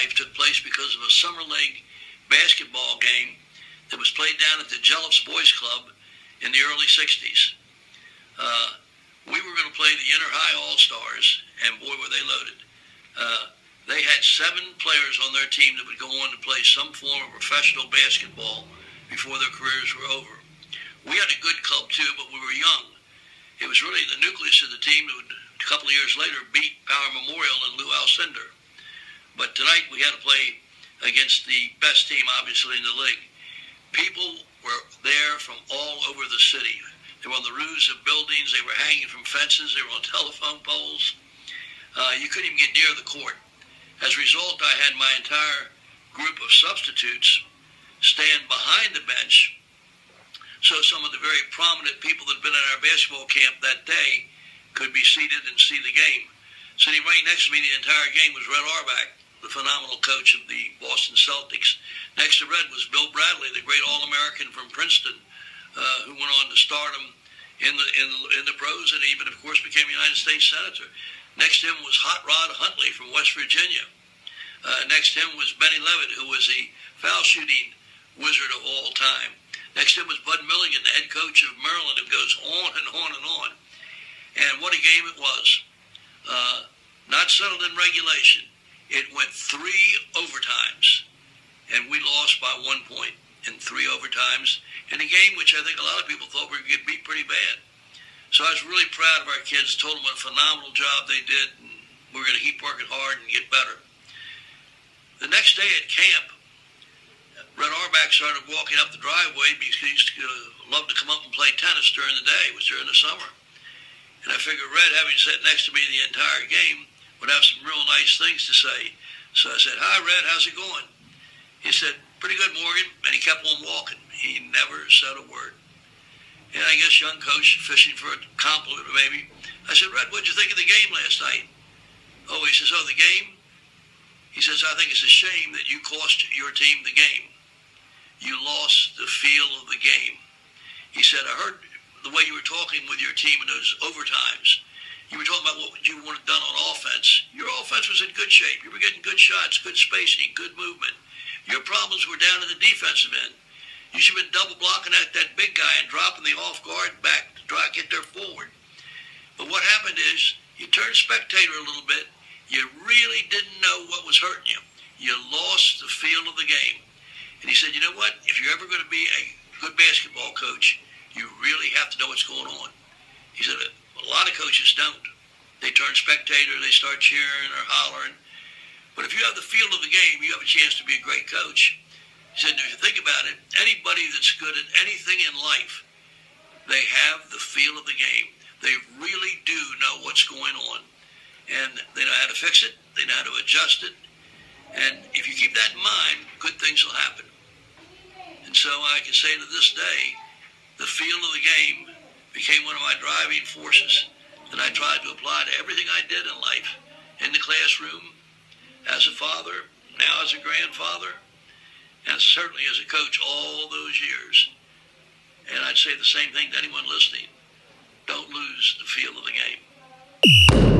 life took place because of a summer league basketball game that was played down at the Jellips Boys Club in the early 60s. We were going to play the Inter High All-Stars, and boy, were they loaded. They had 7 players on their team that would go on to play some form of professional basketball before their careers were over. We had a good club too, but we were young. It was really the nucleus of the team that would, a couple of years later, beat Power Memorial and Lou Alcindor. But tonight we had to play against the best team, obviously, in the league. People were there from all over the city. They were on the roofs of buildings. They were hanging from fences. They were on telephone poles. You couldn't even get near the court. As a result, I had my entire group of substitutes stand behind the bench so some of the very prominent people that had been at our basketball camp that day could be seated and see the game. Sitting right next to me the entire game was Red Auerbach, the phenomenal coach of the Boston Celtics. Next to Red was Bill Bradley, the great All-American from Princeton, who went on to stardom in the pros and even, of course, became a United States Senator. Next to him was Hot Rod Huntley from West Virginia. Next to him was Benny Levitt, who was the foul shooting wizard of all time. Next to him was Bud Milligan, the head coach of Maryland, who goes on and on and on. And what a game it was. Not settled in regulation. It went 3 overtimes, and we lost by 1 point in 3 overtimes in a game which I think a lot of people thought we were going to get beat pretty bad. So I was really proud of our kids, told them what a phenomenal job they did, and we're going to keep working hard and get better. The next day at camp, Red Auerbach started walking up the driveway because he used to love to come up and play tennis during the day. It was during the summer. And I figured Red, having sat next to me the entire game, would have some real nice things to say. So I said, "Hi, Red, how's it going?" He said, "Pretty good, Morgan." And he kept on walking. He never said a word. And I guess young coach fishing for a compliment maybe. I said, "Red, what'd you think of the game last night?" Oh, he says, "Oh, the game?" He says, "I think it's a shame that you cost your team the game. You lost the feel of the game." He said, "I heard the way you were talking with your team in those overtimes. You were talking about what you wanted done on offense. Your offense was in good shape. You were getting good shots, good spacing, good movement. Your problems were down in the defensive end. You should have been double blocking at that big guy and dropping the off guard back to try to get there forward. But what happened is you turned spectator a little bit. You really didn't know what was hurting you. You lost the feel of the game." And he said, "You know what? If you're ever going to be a good basketball coach, you really have to know what's going on." He said, "A lot of coaches don't. They turn spectator, they start cheering or hollering. But if you have the feel of the game, you have a chance to be a great coach." He said, "If you think about it, anybody that's good at anything in life, they have the feel of the game. They really do know what's going on. And they know how to fix it. They know how to adjust it. And if you keep that in mind, good things will happen." And so I can say to this day, the feel of the game became one of my driving forces that I tried to apply to everything I did in life, in the classroom, as a father, now as a grandfather, and certainly as a coach all those years. And I'd say the same thing to anyone listening. Don't lose the feel of the game.